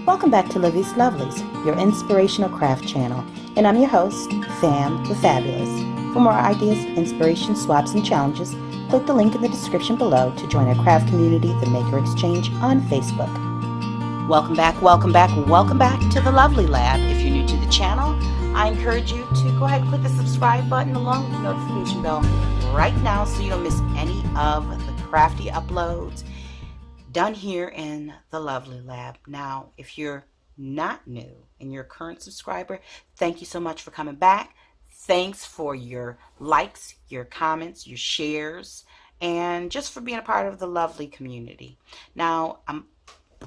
Welcome back to Livie'S Lovelies, your inspirational craft channel, and I'm your host, Fam the Fabulous. For more ideas, inspiration, swaps, and challenges, click the link in the description below to join our craft community, the Maker Exchange, on Facebook. Welcome back, welcome back, welcome back to the Lovely Lab. If you're new to the channel, I encourage you to go ahead and click the subscribe button along with the notification bell right now so you don't miss any of the crafty uploads done here in the Lovely Lab. Now, if you're not new and you're a current subscriber, thank you so much for coming back. Thanks for your likes, your comments, your shares, and just for being a part of the lovely community. Now, I'm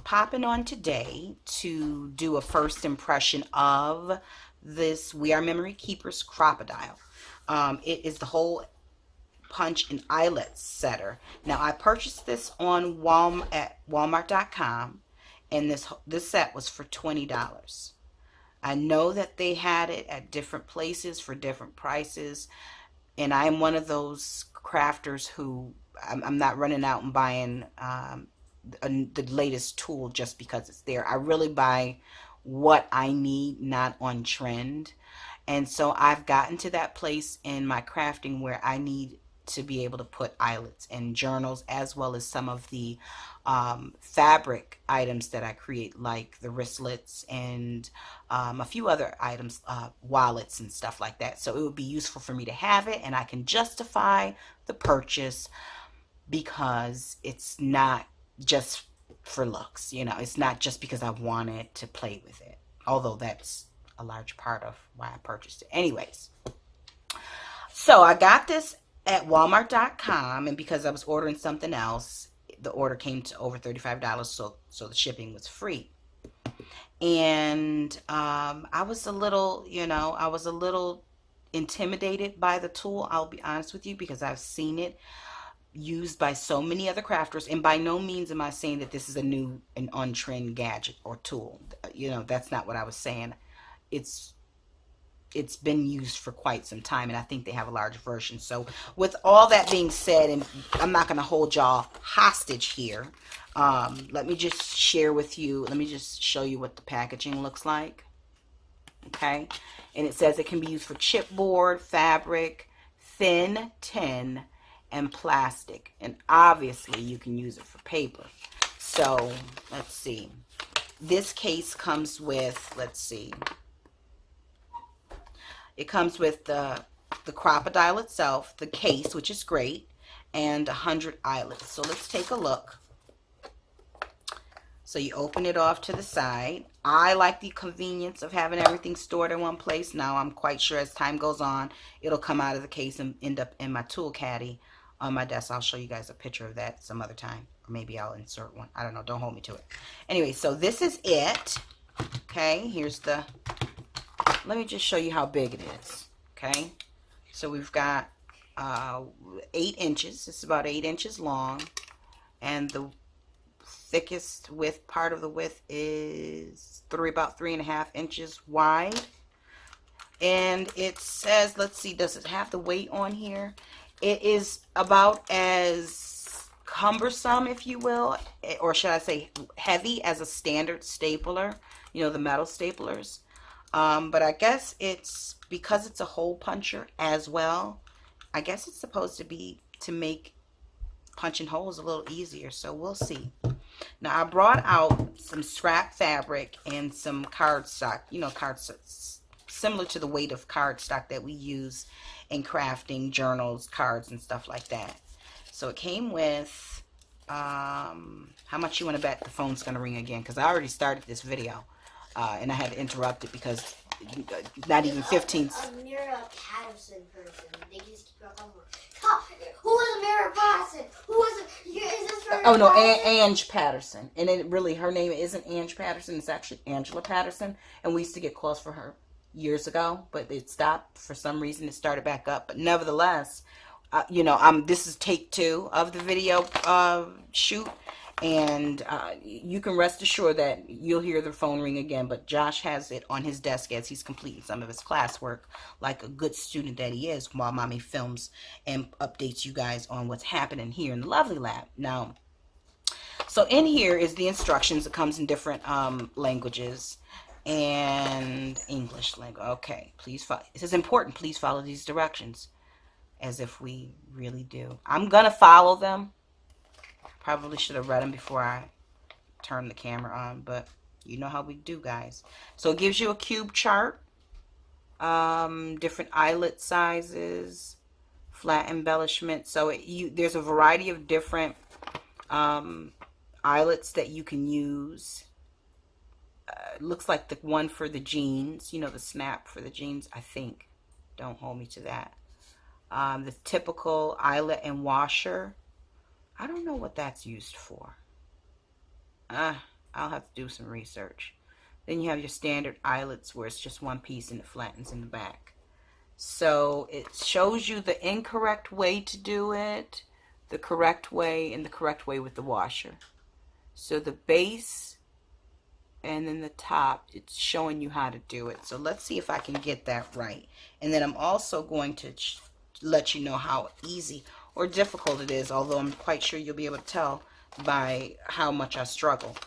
popping on today to do a first impression of this We Are Memory Keepers Crop-A-Dile. It is the whole punch and eyelet setter. Now, I purchased this on at Wrmk.com, and this set was for $20. I know that they had it at different places for different prices, and I'm one of those crafters who I'm not running out and buying the latest tool just because it's there. I really buy what I need, not on trend. And so I've gotten to that place in my crafting where I need to be able to put eyelets and journals, as well as some of the fabric items that I create, like the wristlets and a few other items, wallets and stuff like that. So it would be useful for me to have it, and I can justify the purchase because it's not just for looks. You know, it's not just because I wanted to play with it, although that's a large part of why I purchased it. Anyways, so I got this at Wrmk.com, and because I was ordering something else, the order came to over $35, so the shipping was free. And I was a little, I was a little intimidated by the tool, I'll be honest with you, because I've seen it used by so many other crafters, and by no means am I saying that this is a new and on-trend gadget or tool. That's not what I was saying. It's been used for quite some time, and I think they have a large version. So with all that being said, and I'm not going to hold y'all hostage here, let me just share with you, let me just show you what the packaging looks like. Okay, and it says it can be used for chipboard, fabric, thin tin, and plastic, and obviously you can use it for paper. So let's see, this case comes with, let's see, it comes with the Crop-A-Dile itself, the case, which is great, and 100 eyelets. So let's take a look. So you open it off to the side. I like the convenience of having everything stored in one place. Now, I'm quite sure as time goes on, it'll come out of the case and end up in my tool caddy on my desk. I'll show you guys a picture of that some other time, or maybe I'll insert one. I don't know. Don't hold me to it. Anyway, so this is it. Okay, here's the... Let me just show you how big it is. Okay, so we've got 8 inches. It's about 8 inches long, and the thickest width, part of the width, is about 3.5 inches wide. And it says, let's see, does it have the weight on here? It is about as cumbersome, if you will, or should I say heavy, as a standard stapler, the metal staplers. But I guess it's, because it's a hole puncher as well, I guess it's supposed to be to make punching holes a little easier. So we'll see. Now, I brought out some scrap fabric and some cardstock, similar to the weight of cardstock that we use in crafting journals, cards, and stuff like that. So it came with, how much you want to bet the phone's going to ring again? Because I already started this video. And I had to interrupt it because not even 15. Mira Patterson person. They just keep on who was a Mira Patterson? Who was it? Is this for? Oh no, Ange Patterson. And it really, her name isn't Ange Patterson. It's actually Angela Patterson. And we used to get calls for her years ago, but it stopped for some reason. It started back up, but nevertheless, this is take 2 of the video shoot. And you can rest assured that you'll hear the phone ring again, but Josh has it on his desk as he's completing some of his classwork, like a good student that he is, while Mommy films and updates you guys on what's happening here in the Lovely Lab. Now, So in here is the instructions. It comes in different languages and English language. Okay, please follow. This is important. Please follow these directions, as if we really do. I'm gonna follow them. Probably should have read them before I turned the camera on, but you know how we do, guys. So it gives you a cube chart, different eyelet sizes, flat embellishment. So there's a variety of different eyelets that you can use. Looks like the one for the jeans, you know, the snap for the jeans, I think. Don't hold me to that. The typical eyelet and washer. I don't know what that's used for. I'll have to do some research. Then you have your standard eyelets where it's just one piece and it flattens in the back. So it shows you the incorrect way to do it, the correct way, and the correct way with the washer. So the base and then the top, it's showing you how to do it. So let's see if I can get that right. And then I'm also going to let you know how easy or difficult it is, although I'm quite sure you'll be able to tell by how much I struggle.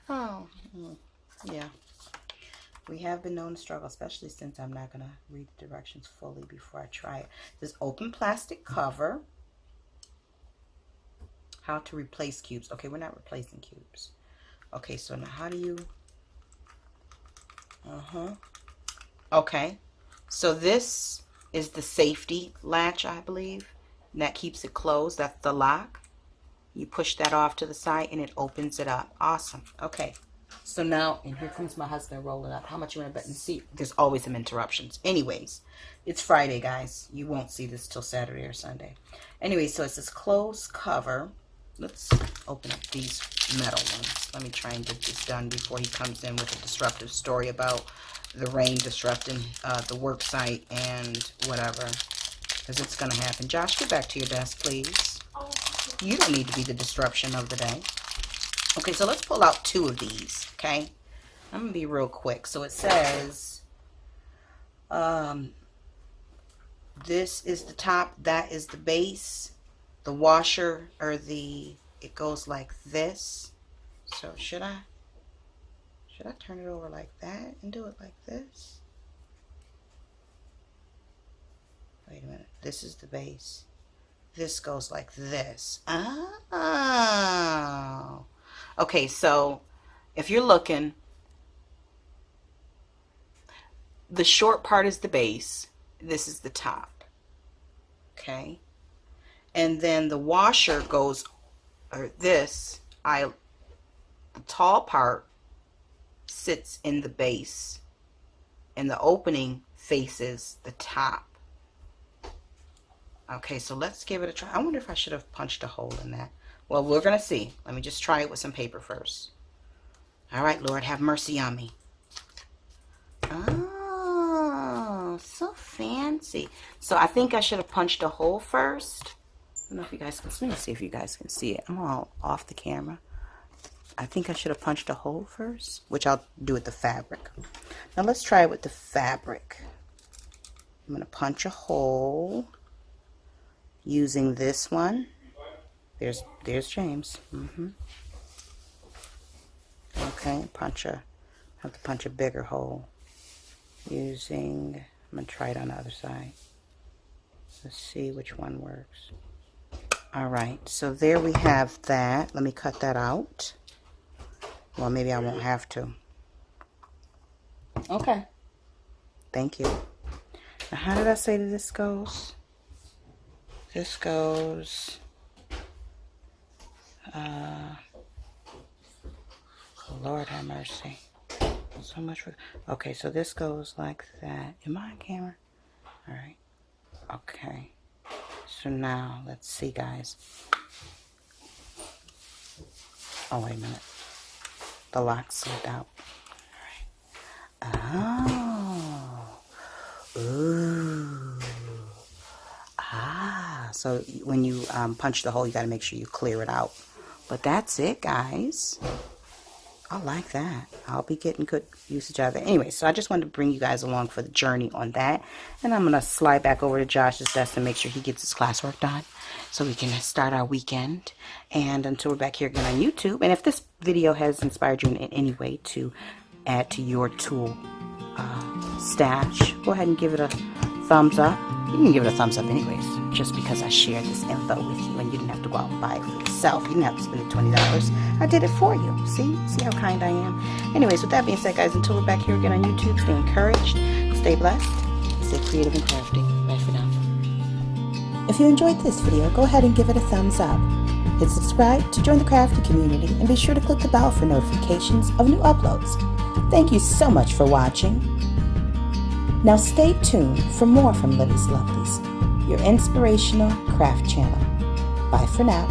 Oh, yeah. We have been known to struggle, especially since I'm not going to read the directions fully before I try it. This open plastic cover. How to replace cubes. Okay, we're not replacing cubes. Okay, so now how do you... Okay, so this is the safety latch, I believe. And that keeps it closed. That's the lock. You push that off to the side and it opens it up. Awesome. Okay. So now, and here comes my husband rolling up. How much you want to bet? And see, there's always some interruptions. Anyways, it's Friday, guys. You won't see this till Saturday or Sunday. Anyway, so it's this closed cover. Let's open up these metal ones. Let me try and get this done before he comes in with a disruptive story about the rain disrupting the work site and whatever. Because it's going to happen. Josh, get back to your desk, please. You don't need to be the disruption of the day. Okay, so let's pull out two of these, okay? I'm going to be real quick. So it says, this is the top, that is the base. The washer, or it goes like this. So should I turn it over like that and do it like this? Wait a minute, this is the base. This goes like this. Oh. Okay, so if you're looking, the short part is the base. This is the top. Okay. And then the washer goes, or the tall part sits in the base. And the opening faces the top. Okay, so let's give it a try. I wonder if I should have punched a hole in that. Well, we're going to see. Let me just try it with some paper first. All right, Lord, have mercy on me. Oh, so fancy. So I think I should have punched a hole first. I don't know if you guys can see. Let me see if you guys can see it. I'm all off the camera. I think I should have punched a hole first, which I'll do with the fabric. Now let's try it with the fabric. I'm going to punch a hole using this one. There's James. Okay, have to punch a bigger hole using, I'm going to try it on the other side. Let's see which one works. Alright, so there we have that. Let me cut that out. Well, maybe I won't have to. Okay. Thank you. Now, how did I say that this goes? This goes... Lord have mercy. So much for... Okay, so this goes like that. Am I on camera? Alright. Okay. So now, let's see, guys. Oh, wait a minute. The lock slid out. Alright. Oh. Ooh. Ah. So when you punch the hole, you got to make sure you clear it out. But that's it, guys. I like that. I'll be getting good usage out of it. Anyway, so I just wanted to bring you guys along for the journey on that. And I'm going to slide back over to Josh's desk and make sure he gets his classwork done so we can start our weekend. And until we're back here again on YouTube. And if this video has inspired you in any way to add to your tool stash, go ahead and give it a thumbs up. You can give it a thumbs up anyways, just because I shared this info with you and you didn't have to go out and buy it for yourself. You didn't have to spend the $20. I did it for you. See how kind I am. Anyways, with that being said, guys, until we're back here again on YouTube, stay encouraged, stay blessed, stay creative and crafty. Bye for now. If you enjoyed this video, go ahead and give it a thumbs up. Hit subscribe to join the crafty community and be sure to click the bell for notifications of new uploads. Thank you so much for watching. Now stay tuned for more from Livie'S Lovelies, your inspirational craft channel. Bye for now.